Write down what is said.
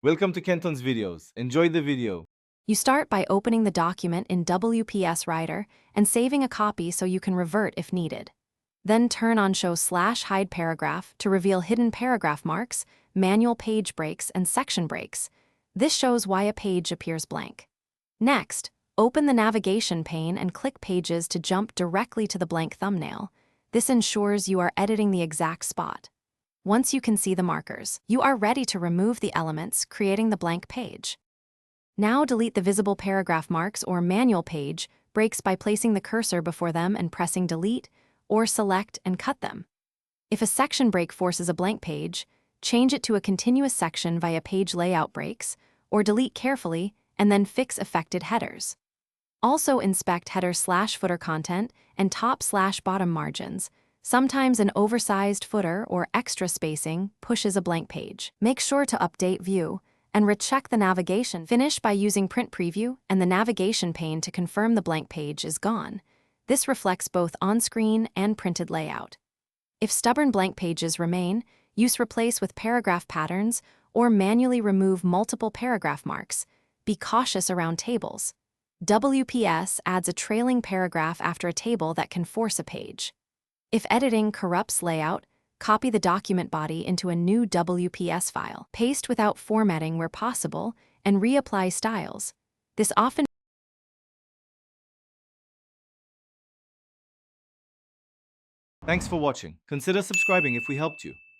Welcome to Kenton's videos. Enjoy the video. You start by opening the document in WPS Writer and saving a copy so you can revert if needed. Then turn on Show /Hide Paragraph to reveal hidden paragraph marks, manual page breaks, and section breaks. This shows why a page appears blank. Next, open the navigation pane and click Pages to jump directly to the blank thumbnail. This ensures you are editing the exact spot. Once you can see the markers, you are ready to remove the elements, creating the blank page. Now delete the visible paragraph marks or manual page breaks by placing the cursor before them and pressing Delete, or select and cut them. If a section break forces a blank page, change it to a continuous section via page layout breaks, or delete carefully and then fix affected headers. Also inspect header/footer content and top/bottom margins. Sometimes an oversized footer or extra spacing pushes a blank page. Make sure to update view and recheck the navigation. Finish by using Print Preview and the navigation pane to confirm the blank page is gone. This reflects both on-screen and printed layout. If stubborn blank pages remain, use Replace with paragraph patterns or manually remove multiple paragraph marks. Be cautious around tables. WPS adds a trailing paragraph after a table that can force a page. If editing corrupts layout, copy the document body into a new WPS file. Paste without formatting where possible, and reapply styles. This often Thanks for watching. Consider subscribing if we helped you.